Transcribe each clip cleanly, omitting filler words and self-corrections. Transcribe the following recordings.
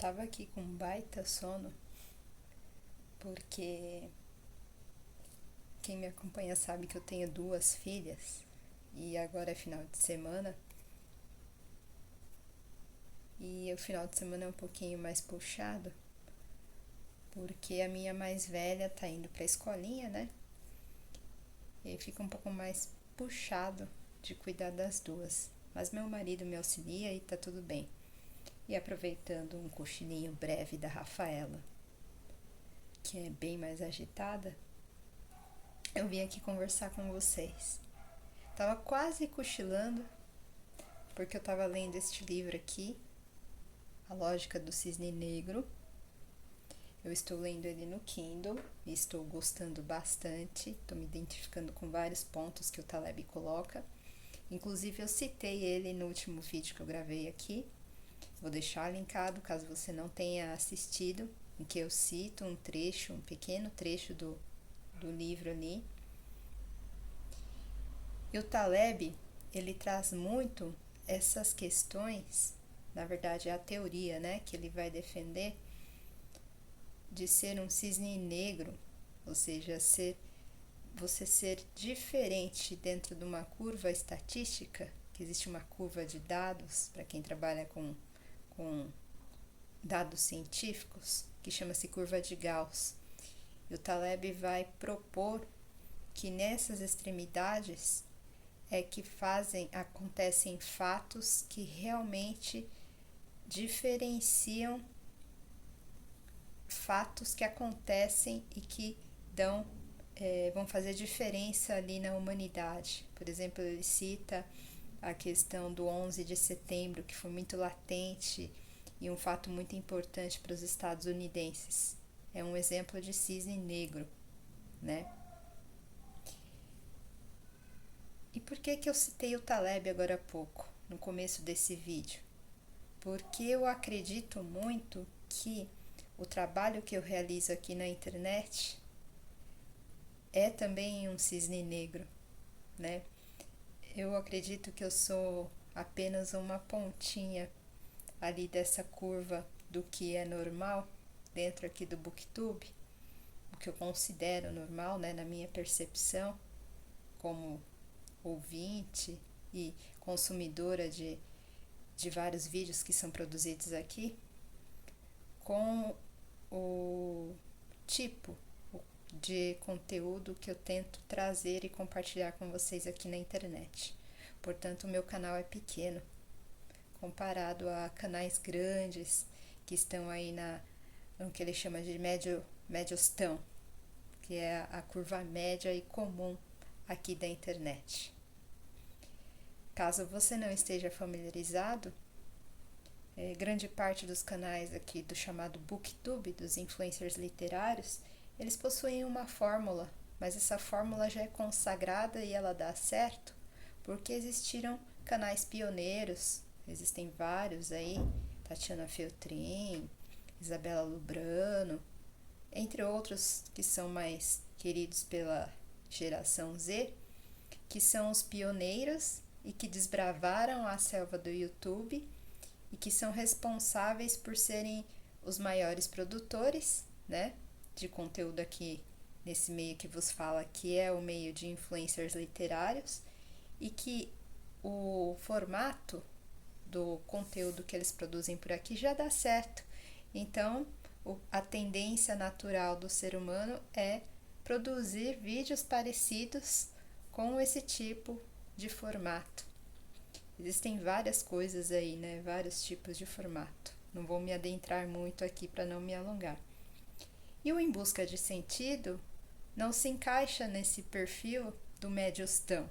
Tava aqui com um baita sono, porque quem me acompanha sabe que eu tenho duas filhas e agora é final de semana. E o final de semana é um pouquinho mais puxado, porque a minha mais velha tá indo pra escolinha, né? E aí fica um pouco mais puxado de cuidar das duas. Mas meu marido me auxilia e tá tudo bem. E aproveitando um cochilinho breve da Rafaela, que é bem mais agitada, eu vim aqui conversar com vocês. Tava quase cochilando, porque eu tava lendo este livro aqui, A Lógica do Cisne Negro. Eu estou lendo ele no Kindle e estou gostando bastante. Estou me identificando com vários pontos que o Taleb coloca. Inclusive, eu citei ele no último vídeo que eu gravei aqui. Vou deixar linkado caso você não tenha assistido, em que eu cito um trecho, um pequeno trecho do livro ali. E o Taleb, ele traz muito essas questões, na verdade é a teoria, né, que ele vai defender, de ser um cisne negro, ou seja, você ser diferente dentro de uma curva estatística, que existe uma curva de dados, para quem trabalha com dados científicos, que chama-se curva de Gauss. E o Taleb vai propor que nessas extremidades é que acontecem fatos que realmente diferenciam fatos que acontecem e que vão fazer diferença ali na humanidade. Por exemplo, ele cita a questão do 11 de setembro, que foi muito latente e um fato muito importante para os estadunidenses. É um exemplo de cisne negro, né? E por que eu citei o Taleb agora há pouco, no começo desse vídeo? Porque eu acredito muito que o trabalho que eu realizo aqui na internet é também um cisne negro, né? Eu acredito que eu sou apenas uma pontinha ali dessa curva do que é normal dentro aqui do Booktube, o que eu considero normal, né, na minha percepção como ouvinte e consumidora de vários vídeos que são produzidos aqui, com o tipo de conteúdo que eu tento trazer e compartilhar com vocês aqui na internet. Portanto, o meu canal é pequeno, comparado a canais grandes que estão aí no que ele chama de mediostão, que é a curva média e comum aqui da internet. Caso você não esteja familiarizado, grande parte dos canais aqui do chamado Booktube, dos influencers literários, eles possuem uma fórmula, mas essa fórmula já é consagrada e ela dá certo porque existiram canais pioneiros, existem vários aí, Tatiana Feltrin, Isabela Lubrano, entre outros que são mais queridos pela geração Z, que são os pioneiros e que desbravaram a selva do YouTube e que são responsáveis por serem os maiores produtores, né, de conteúdo aqui nesse meio que vos fala, que é o meio de influencers literários, e que o formato do conteúdo que eles produzem por aqui já dá certo. Então, a tendência natural do ser humano é produzir vídeos parecidos com esse tipo de formato. Existem várias coisas aí, né? Vários tipos de formato. Não vou me adentrar muito aqui para não me alongar. E o Em Busca de Sentido não se encaixa nesse perfil do mediostão.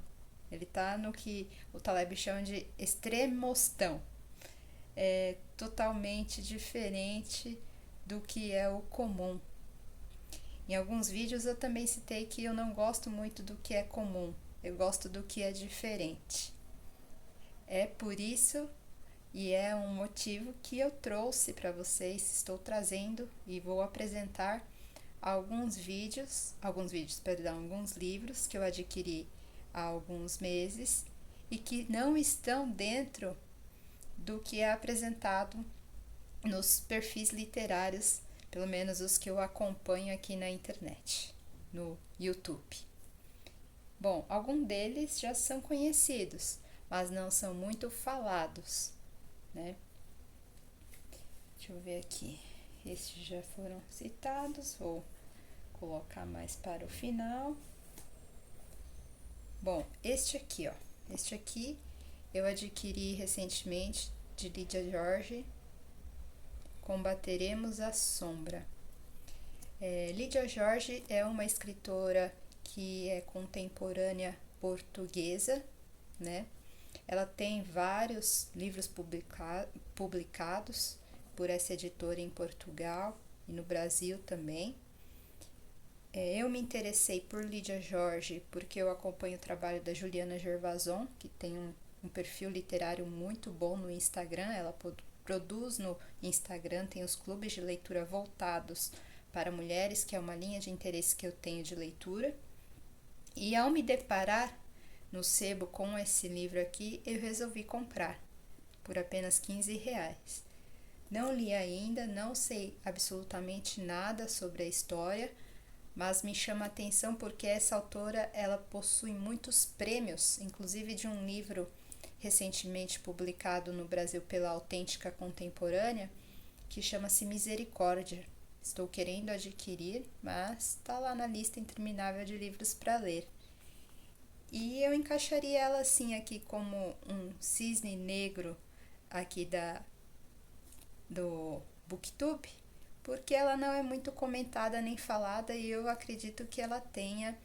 Ele está no que o Taleb chama de extremostão. É totalmente diferente do que é o comum. Em alguns vídeos eu também citei que eu não gosto muito do que é comum, eu gosto do que é diferente. É por isso e é um motivo que eu trouxe para vocês, estou trazendo e vou apresentar alguns livros que eu adquiri há alguns meses e que não estão dentro do que é apresentado nos perfis literários, pelo menos os que eu acompanho aqui na internet, no YouTube. Bom, alguns deles já são conhecidos, mas não são muito falados, né? Deixa eu ver aqui. Estes já foram citados, vou colocar mais para o final. Bom, este aqui eu adquiri recentemente, de Lydia Jorge, Combateremos a Sombra. Lydia Jorge é uma escritora que é contemporânea portuguesa, né? Ela tem vários livros publicados por essa editora em Portugal e no Brasil também. Eu me interessei por Lydia Jorge porque eu acompanho o trabalho da Juliana Gervason, que tem um perfil literário muito bom no Instagram. Ela produz no Instagram, tem os clubes de leitura voltados para mulheres, que é uma linha de interesse que eu tenho de leitura. E ao me deparar no sebo com esse livro aqui, eu resolvi comprar por apenas R$ 15. Não li ainda, não sei absolutamente nada sobre a história, mas me chama a atenção porque essa autora ela possui muitos prêmios, inclusive de um livro recentemente publicado no Brasil pela Autêntica Contemporânea, que chama-se Misericórdia. Estou querendo adquirir, mas está lá na lista interminável de livros para ler. E eu encaixaria ela assim aqui como um cisne negro aqui do BookTube, porque ela não é muito comentada nem falada e eu acredito que ela tenha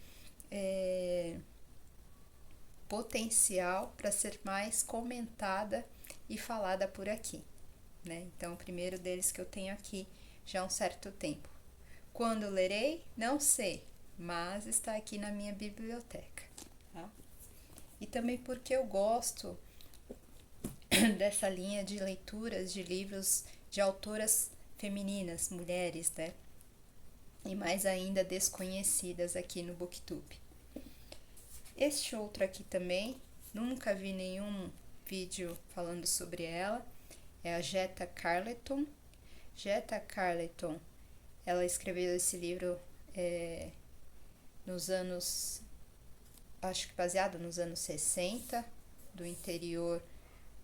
potencial para ser mais comentada e falada por aqui, né? Então, o primeiro deles que eu tenho aqui já há um certo tempo. Quando lerei? Não sei, mas está aqui na minha biblioteca. Tá? E também porque eu gosto dessa linha de leituras de livros de autoras femininas, mulheres, né? E mais ainda desconhecidas aqui no BookTube. Este outro aqui também, nunca vi nenhum vídeo falando sobre ela, é a Jetta Carleton. Jetta Carleton, ela escreveu esse livro nos anos, acho que baseado nos anos 60, do interior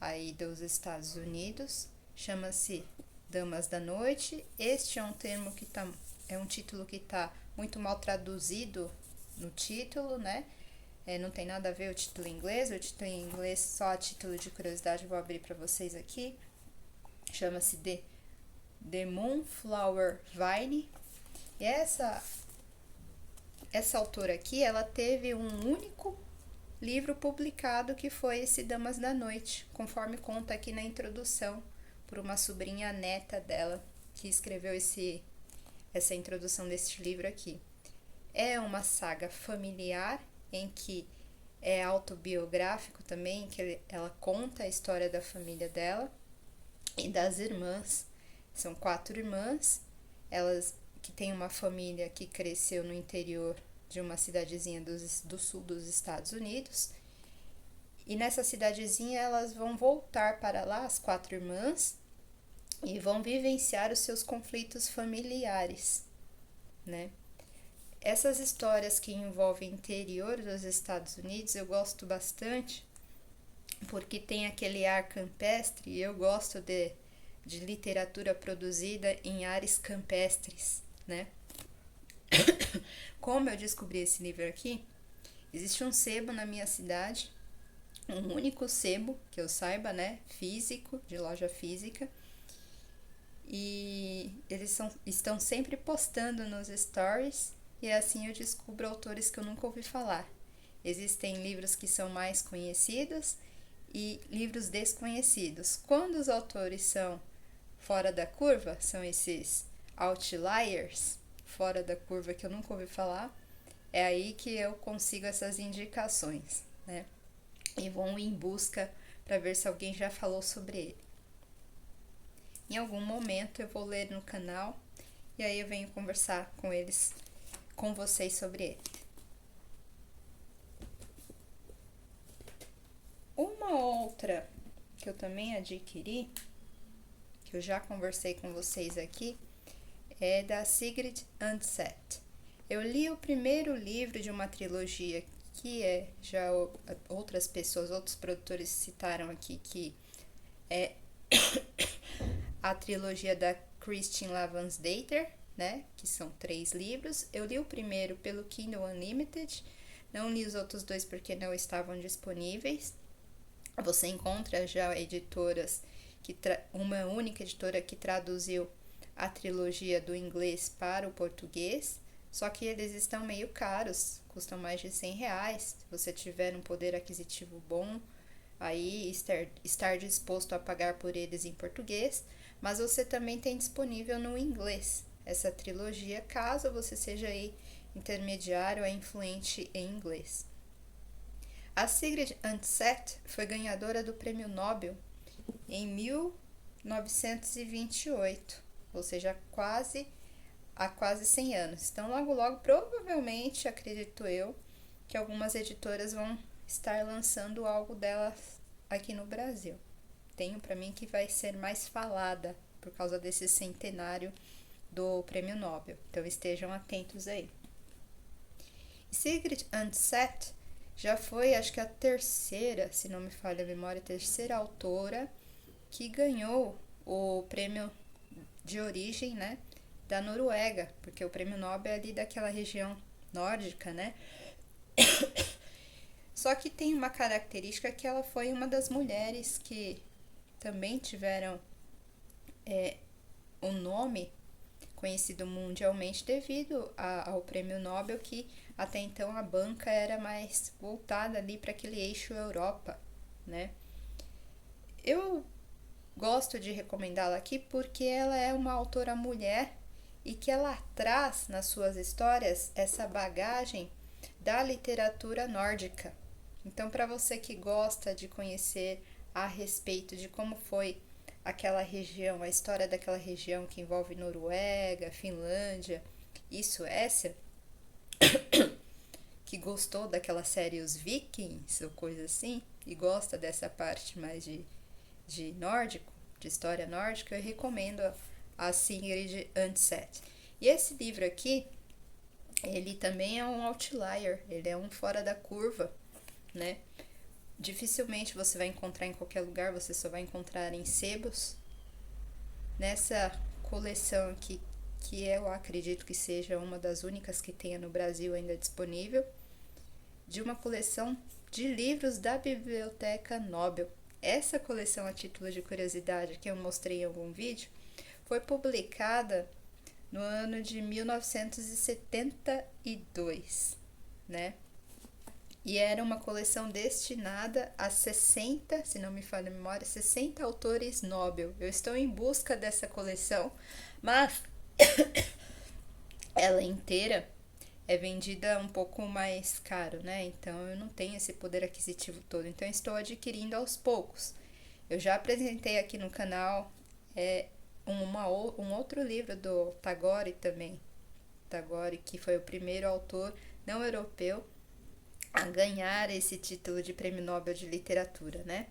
aí dos Estados Unidos, chama-se Damas da Noite. Este é um termo que é um título que está muito mal traduzido no título, né? Não tem nada a ver o título em inglês, só a título de curiosidade vou abrir para vocês aqui. Chama-se The Moonflower Vine. E essa autora aqui, ela teve um único livro publicado que foi esse Damas da Noite, conforme conta aqui na introdução, por uma sobrinha neta dela que escreveu essa introdução desse livro aqui. É uma saga familiar em que é autobiográfico também, que ela conta a história da família dela e das irmãs. São 4 irmãs, elas que têm uma família que cresceu no interior de uma cidadezinha do sul dos Estados Unidos. E nessa cidadezinha elas vão voltar para lá, as 4 irmãs, e vão vivenciar os seus conflitos familiares, né? Essas histórias que envolvem o interior dos Estados Unidos eu gosto bastante, porque tem aquele ar campestre e eu gosto de literatura produzida em ares campestres, né? Como eu descobri esse livro aqui, existe um sebo na minha cidade, um único sebo que eu saiba, né? Físico, de loja física. E eles estão sempre postando nos stories e assim eu descubro autores que eu nunca ouvi falar. Existem livros que são mais conhecidos e livros desconhecidos. Quando os autores são fora da curva, são esses outliers, fora da curva que eu nunca ouvi falar, é aí que eu consigo essas indicações, né? E vou em busca para ver se alguém já falou sobre ele. Em algum momento eu vou ler no canal e aí eu venho conversar com vocês sobre ele. Uma outra que eu também adquiri, que eu já conversei com vocês aqui, é da Sigrid Undset. Eu li o primeiro livro de uma trilogia que já outras pessoas, outros produtores citaram aqui, que é a trilogia da Christine Lavansdater, né? Que são 3 livros. Eu li o primeiro pelo Kindle Unlimited, não li os outros 2 porque não estavam disponíveis. Você encontra já editoras, uma única editora que traduziu a trilogia do inglês para o português, só que eles estão meio caros, custam mais de R$100. Se você tiver um poder aquisitivo bom, aí estar disposto a pagar por eles em português, mas você também tem disponível no inglês essa trilogia, caso você seja aí intermediário ou influente em inglês. A Sigrid Undset foi ganhadora do Prêmio Nobel em 1928, ou seja, há quase 100 anos. Então, logo, provavelmente, acredito eu, que algumas editoras vão estar lançando algo dela aqui no Brasil. Tenho para mim que vai ser mais falada por causa desse centenário do Prêmio Nobel. Então, estejam atentos aí. Sigrid Undset já foi, acho que a terceira, se não me falha a memória, terceira autora que ganhou o prêmio de origem, né, da Noruega, porque o prêmio Nobel é ali daquela região nórdica, né? Só que tem uma característica que ela foi uma das mulheres que também tiveram um nome conhecido mundialmente devido ao prêmio Nobel, que até então a banca era mais voltada ali para aquele eixo Europa, né? Eu gosto de recomendá-la aqui porque ela é uma autora mulher e que ela traz nas suas histórias essa bagagem da literatura nórdica. Então, para você que gosta de conhecer a respeito de como foi aquela região, a história daquela região que envolve Noruega, Finlândia e Suécia, que gostou daquela série Os Vikings ou coisa assim, e gosta dessa parte mais de nórdico, de história nórdica, eu recomendo a Sigrid Undset. E esse livro aqui, ele também é um outlier, ele é um fora da curva, né? Dificilmente você vai encontrar em qualquer lugar, você só vai encontrar em sebos. Nessa coleção aqui, que eu acredito que seja uma das únicas que tenha no Brasil ainda disponível, de uma coleção de livros da Biblioteca Nobel. Essa coleção, a título de curiosidade, que eu mostrei em algum vídeo, foi publicada no ano de 1972, né? E era uma coleção destinada a 60, se não me falha a memória, 60 autores Nobel. Eu estou em busca dessa coleção, mas ela inteira é vendida um pouco mais caro, né? Então eu não tenho esse poder aquisitivo todo, então eu estou adquirindo aos poucos. Eu já apresentei aqui no canal um outro livro do Tagore também. Tagore, que foi o primeiro autor não europeu a ganhar esse título de Prêmio Nobel de Literatura, né?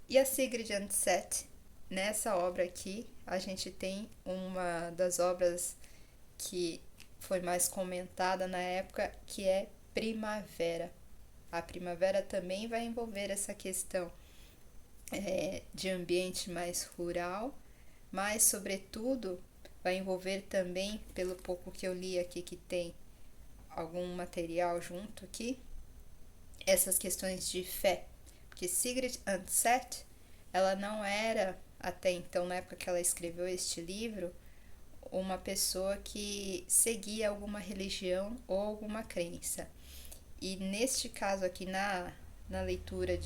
E a Sigrid Undset, nessa obra aqui, a gente tem uma das obras que foi mais comentada na época, que é Primavera. A Primavera também vai envolver essa questão de ambiente mais rural, mas, sobretudo, vai envolver também, pelo pouco que eu li aqui que tem algum material junto aqui, essas questões de fé. Porque Sigrid Undset, ela não era, até então, na época que ela escreveu este livro, uma pessoa que seguia alguma religião ou alguma crença. E neste caso aqui, na leitura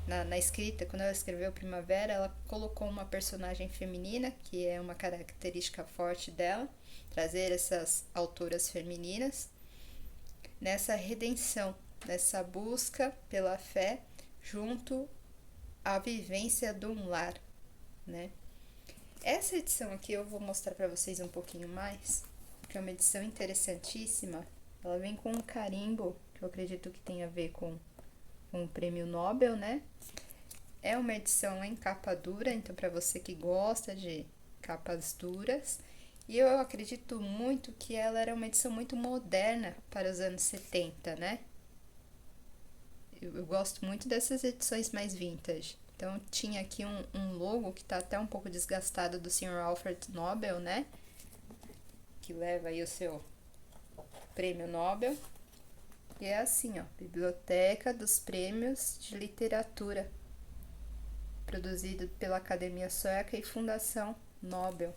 na escrita, quando ela escreveu Primavera, ela colocou uma personagem feminina, que é uma característica forte dela, trazer essas autoras femininas, nessa redenção, nessa busca pela fé junto à vivência de um lar, né? Essa edição aqui eu vou mostrar para vocês um pouquinho mais, porque é uma edição interessantíssima. Ela vem com um carimbo, que eu acredito que tem a ver com o Prêmio Nobel, né? É uma edição em capa dura, então para você que gosta de capas duras. E eu acredito muito que ela era uma edição muito moderna para os anos 70, né? Eu gosto muito dessas edições mais vintage. Então tinha aqui um logo que tá até um pouco desgastado do Sr. Alfred Nobel, né? Que leva aí o seu prêmio Nobel. E é assim, ó, Biblioteca dos Prêmios de Literatura, produzido pela Academia Sueca e Fundação Nobel.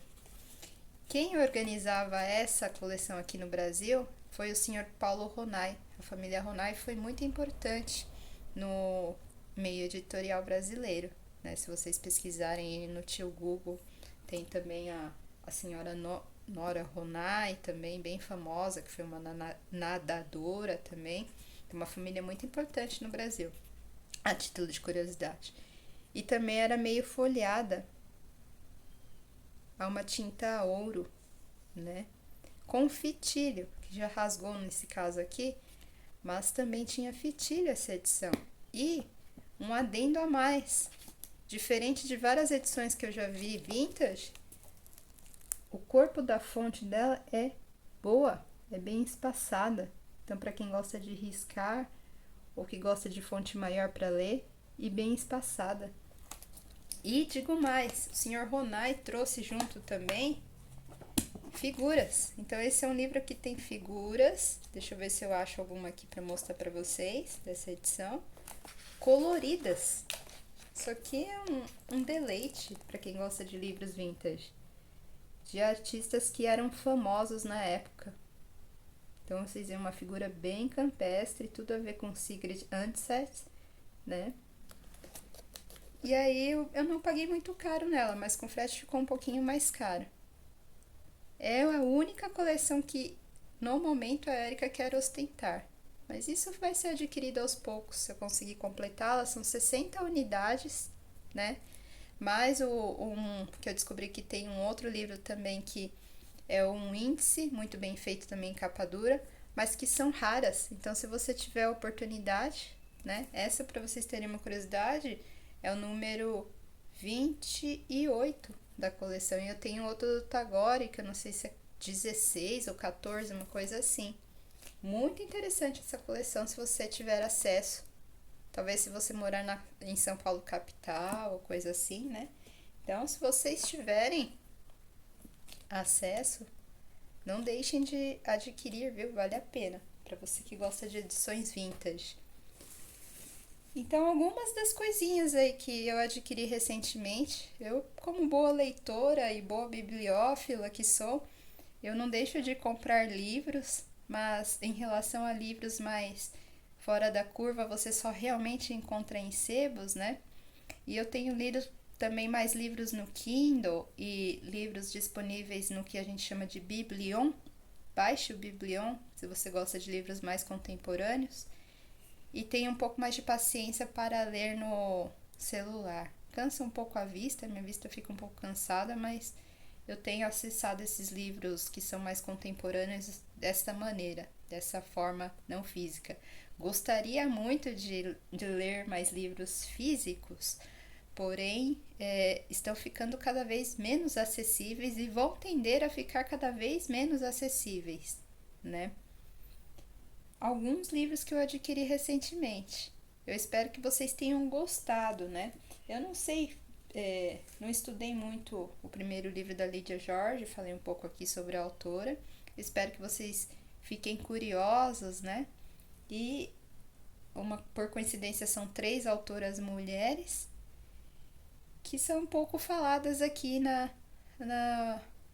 Quem organizava essa coleção aqui no Brasil foi o Sr. Paulo Ronay. A família Ronay foi muito importante no meio editorial brasileiro, né? Se vocês pesquisarem no tio Google, tem também a senhora Nora Ronay, também bem famosa, que foi uma nadadora também. É uma família muito importante no Brasil, a título de curiosidade. E também era meio folheada a uma tinta ouro, né? Com fitilho, que já rasgou nesse caso aqui, mas também tinha fitilho essa edição. E um adendo a mais, diferente de várias edições que eu já vi vintage, o corpo da fonte dela é boa, é bem espaçada. Então, para quem gosta de riscar ou que gosta de fonte maior para ler, e bem espaçada. E digo mais, o Sr. Ronay trouxe junto também figuras. Então esse é um livro que tem figuras. Deixa eu ver se eu acho alguma aqui para mostrar para vocês dessa edição. Coloridas. Isso aqui é um deleite para quem gosta de livros vintage, de artistas que eram famosos na época. Então vocês veem uma figura bem campestre, tudo a ver com Sigrid Undset, né? E aí eu não paguei muito caro nela, mas com frete ficou um pouquinho mais caro. É a única coleção que no momento a Erika quer ostentar. Mas isso vai ser adquirido aos poucos, se eu conseguir completá-la. São 60 unidades, né? Mais que eu descobri que tem um outro livro também que é um índice, muito bem feito também em capa dura, mas que são raras. Então, se você tiver a oportunidade, né? Essa, para vocês terem uma curiosidade, é o número 28 da coleção. E eu tenho outro do Tagore, que eu não sei se é 16 ou 14, uma coisa assim. Muito interessante essa coleção, se você tiver acesso. Talvez se você morar em São Paulo capital ou coisa assim, né? Então, se vocês tiverem acesso, não deixem de adquirir, viu? Vale a pena, para você que gosta de edições vintage. Então, algumas das coisinhas aí que eu adquiri recentemente, eu, como boa leitora e boa bibliófila que sou, eu não deixo de comprar livros, mas em relação a livros mais fora da curva, você só realmente encontra em sebos, né? E eu tenho lido também mais livros no Kindle e livros disponíveis no que a gente chama de Biblion. Baixe o Biblion, se você gosta de livros mais contemporâneos. E tenho um pouco mais de paciência para ler no celular. Cansa um pouco a vista, minha vista fica um pouco cansada, mas eu tenho acessado esses livros que são mais contemporâneos desta maneira, dessa forma não física. Gostaria muito de ler mais livros físicos, porém estão ficando cada vez menos acessíveis e vão tender a ficar cada vez menos acessíveis, né? Alguns livros que eu adquiri recentemente. Eu espero que vocês tenham gostado, né? Eu não sei, não estudei muito o primeiro livro da Lydia George, falei um pouco aqui sobre a autora. Espero que vocês fiquem curiosos, né? E por coincidência são 3 autoras mulheres que são um pouco faladas aqui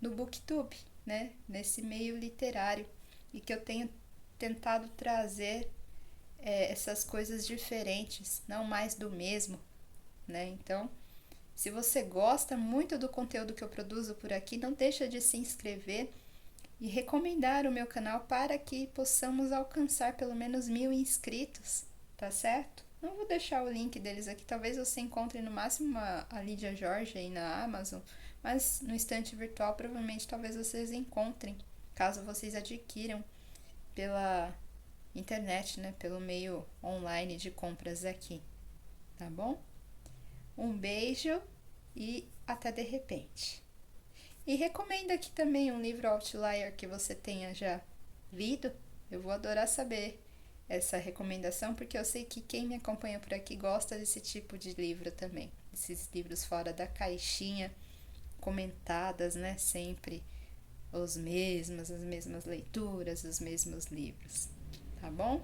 no BookTube, né? Nesse meio literário, e que eu tenho tentado trazer essas coisas diferentes, não mais do mesmo, né? Então, se você gosta muito do conteúdo que eu produzo por aqui, não deixa de se inscrever e recomendar o meu canal para que possamos alcançar pelo menos 1000 inscritos, tá certo? Não vou deixar o link deles aqui, talvez você encontre no máximo a Lydia George aí na Amazon, mas no estante virtual provavelmente talvez vocês encontrem, caso vocês adquiram pela internet, né, pelo meio online de compras aqui, tá bom? Um beijo e até de repente. E recomendo aqui também um livro Outlier que você tenha já lido. Eu vou adorar saber essa recomendação, porque eu sei que quem me acompanha por aqui gosta desse tipo de livro também. Esses livros fora da caixinha, comentadas, né? Sempre as mesmas leituras, os mesmos livros. Tá bom?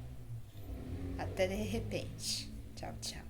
Até de repente. Tchau, tchau.